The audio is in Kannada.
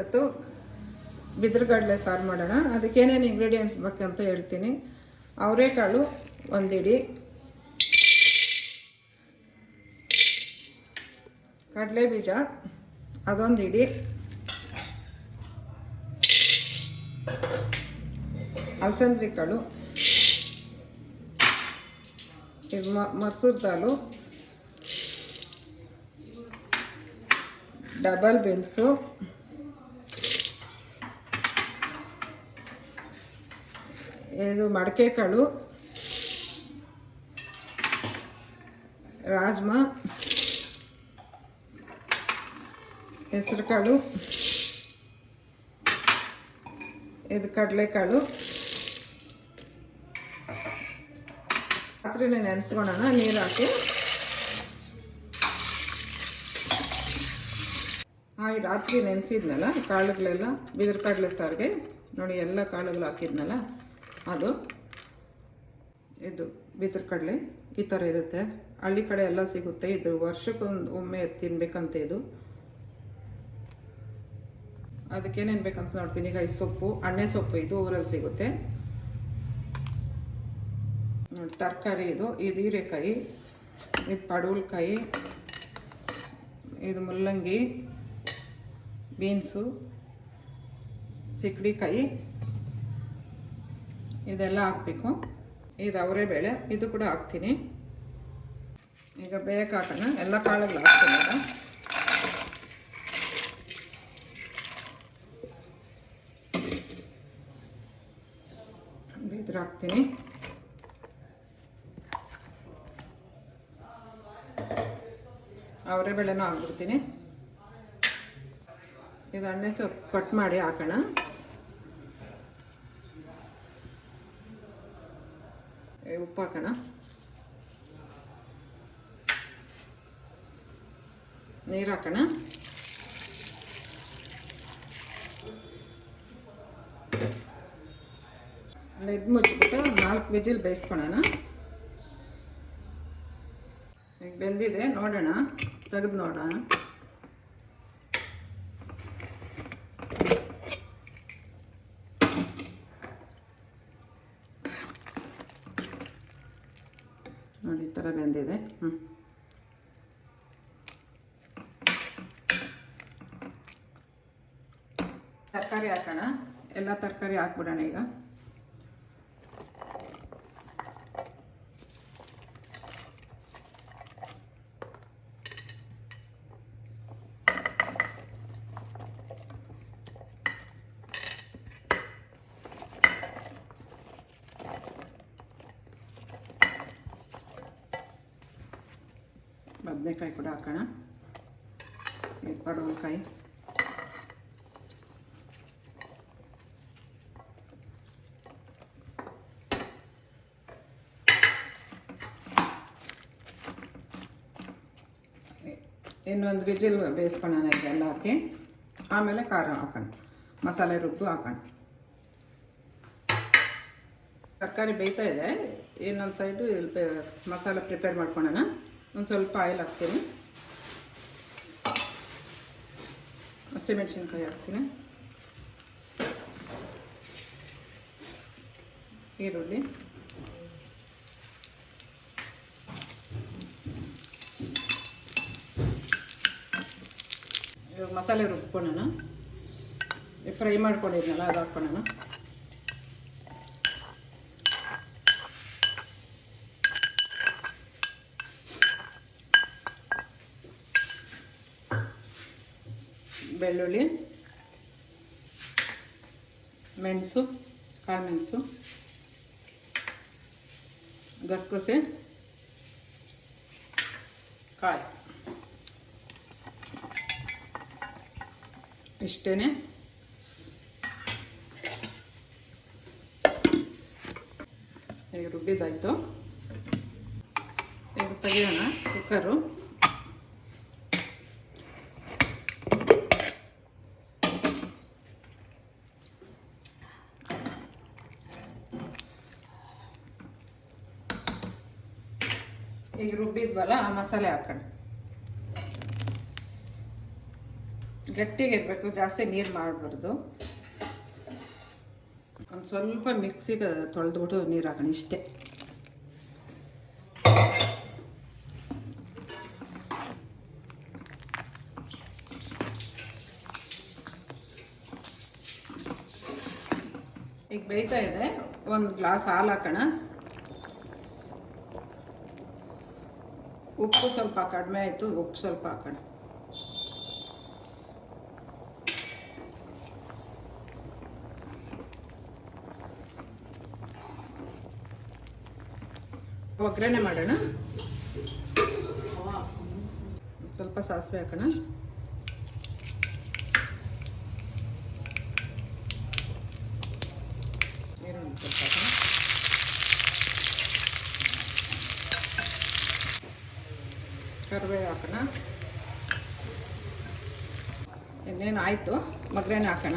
ಇವತ್ತು ಬಿದಿರುಗಡಲೆ ಸಾರು ಮಾಡೋಣ. ಅದಕ್ಕೆ ಏನೇನು ಇಂಗ್ರೀಡಿಯೆಂಟ್ಸ್ ಬೇಕಂತ ಹೇಳ್ತೀನಿ. ಅವರೆಕಾಳು ಒಂದು ಹಿಡಿ, ಕಡಲೆ ಬೀಜ ಅದೊಂದು ಹಿಡಿ, ಅಲಸಂದ್ರಿ ಕಾಳು, ಇದು ಮಸೂರ್ ದಾಲು, ಡಬಲ್ ಬೀನ್ಸು, ಇದು ಮಡಕೆ ಕಾಳು, ರಾಜ್ಮಾ, ಹೆಸರು ಕಾಳು, ಇದು ಕಡಲೆಕಾಳು. ರಾತ್ರಿನೇ ನೆನೆಸ್ಕೊಳ್ಳೋಣ ನೀರು ಹಾಕಿ. ಈ ರಾತ್ರಿ ನೆನೆಸಿದ್ನಲ್ಲ ಕಾಳುಗಳೆಲ್ಲ ಬಿದಿರು ಕಡಲೆ ಸಾರಿಗೆ ನೋಡಿ, ಎಲ್ಲ ಕಾಳುಗಳು ಹಾಕಿದ್ನಲ್ಲ ಅದು. ಇದು ಬಿದಿರು ಕಡಲೆ ಈ ಥರ ಇರುತ್ತೆ, ಹಳ್ಳಿ ಕಡೆ ಎಲ್ಲ ಸಿಗುತ್ತೆ. ಇದು ವರ್ಷಕ್ಕೊಂದು ಒಮ್ಮೆ ತಿನ್ಬೇಕಂತ ಇದು. ಅದಕ್ಕೇನೇನು ಬೇಕಂತ ನೋಡ್ತೀನಿ. ಈಗ ಈ ಸೊಪ್ಪು, ಅಣ್ಣೆ ಸೊಪ್ಪು, ಇದು ಊರಲ್ಲಿ ಸಿಗುತ್ತೆ ನೋಡಿ. ತರಕಾರಿ ಇದು ಹೀರೆಕಾಯಿ, ಇದು ಪಡವಲಕಾಯಿ, ಇದು ಮುಲ್ಲಂಗಿ, ಬೀನ್ಸು, ಸಿಕ್ಕಡಿಕಾಯಿ, ಇದೆಲ್ಲ ಹಾಕಬೇಕು. ಇದು ಅವರೆಬೇಳೆ, ಇದು ಕೂಡ ಹಾಕ್ತೀನಿ. ಈಗ ಬೇಯಕ್ಕೆ ಹಾಕೋಣ. ಎಲ್ಲ ಕಾಳುಗಳು ಹಾಕ್ತೀನಿ. ಈಗ ಬಿದಿರು ಹಾಕ್ತೀನಿ. ಅವರೆಬೇಳೆನೂ ಹಾಕ್ಬಿಡ್ತೀನಿ. ಇದು ಎಣ್ಣೆ ಸೊಪ್ಪು ಕಟ್ ಮಾಡಿ ಹಾಕೋಣ. ಉಪ್ಪು ಹಾಕೋಣ, ನೀರು ಹಾಕೋಣ. ಲಿಡ್ ಮುಚ್ಚಿಬಿಟ್ಟು 4 ವಿಜಿಲ್ ಬೇಯಿಸ್ಕೊಳ್ಳೋಣ. ಈಗ ಬೆಂದಿದೆ, ನೋಡೋಣ, ತೆಗೆದು ನೋಡೋಣ. ನೋಡಿ ಈ ಥರ ಬೆಂದಿದೆ. ತರಕಾರಿ ಹಾಕೋಣ. ಎಲ್ಲ ತರಕಾರಿ ಹಾಕ್ಬಿಡೋಣ. ಈಗ ಬದನೆಕಾಯಿ ಕೂಡ ಹಾಕೋಣ. ಇದು ಪಡವಲಕಾಯಿ, ಇನ್ನೊಂದು ವಿಜಿಲ್ ಬೇಯಿಸ್ಕೊಳ್ಳೋಣ ಇದೆಲ್ಲ ಹಾಕಿ. ಆಮೇಲೆ ಖಾರ ಹಾಕೋಣ, ಮಸಾಲೆ ರುಬ್ಬು ಹಾಕೋಣ. ತರಕಾರಿ ಬೇಯ್ತಾ ಇದೆ. ಇನ್ನೊಂದು ಸೈಡು ಮಸಾಲೆ ಪ್ರಿಪೇರ್ ಮಾಡ್ಕೊಳ್ಳೋಣ. ಒಂದು ಸ್ವಲ್ಪ ಆಯಿಲ್ ಹಾಕ್ತೀನಿ, ಹಸಿಮೆಣಸಿನ್ಕಾಯಿ ಹಾಕ್ತೀನಿ, ಈರುಳ್ಳಿ, ಇವಾಗ ಮಸಾಲೆ ರುಬ್ಕೊಳ್ಳೋಣ. ಫ್ರೈ ಮಾಡ್ಕೊಂಡಿದ್ನಲ್ಲ ಅದು ಹಾಕ್ಕೊಳ್ಳೋಣ. ಬೆಳ್ಳುಳ್ಳಿ, ಮೆಣಸು, ಕಾಳು ಮೆಣಸು, ಗಸಗಸೆ, ಕಾಯಿ, ಇಷ್ಟೇ. ಈಗ ರುಬ್ಬಿದ್ದಾಯಿತು. ಈಗ ತೆಗಿಯೋಣ ಕುಕ್ಕರು. ಈಗ ರುಬ್ಬಿದ್ವಲ್ಲ ಆ ಮಸಾಲೆ ಹಾಕೋಣ. ಗಟ್ಟಿಗೆ ಇರಬೇಕು, ಜಾಸ್ತಿ ನೀರು ಮಾಡಬಾರ್ದು. ಒಂದು ಸ್ವಲ್ಪ ಮಿಕ್ಸಿಗೆ ತೊಳೆದ್ಬಿಟ್ಟು ನೀರು ಹಾಕೋಣ ಇಷ್ಟೇ. ಈಗ ಬೇಯ್ತಾ ಇದೆ, ಒಂದು ಗ್ಲಾಸ್ ಹಾಲು ಹಾಕೋಣ. ಉಪ್ಪು ಸ್ವಲ್ಪ ಕಡಿಮೆ ಆಯಿತು, ಉಪ್ಪು ಸ್ವಲ್ಪ ಹಾಕೋಣ. ಒಗ್ಗರಣೆ ಮಾಡೋಣ. ಸ್ವಲ್ಪ ಸಾಸಿವೆ ಹಾಕೋಣ. ಈರುಳ್ಳಿ ಸ್ವಲ್ಪ ಹಾಕೋಣ. ಕರಿಬೇವು ಹಾಕೋಣ. ಇನ್ನೇನು ಆಯಿತು, ಒಗ್ಗರಣೆ ಹಾಕೋಣ.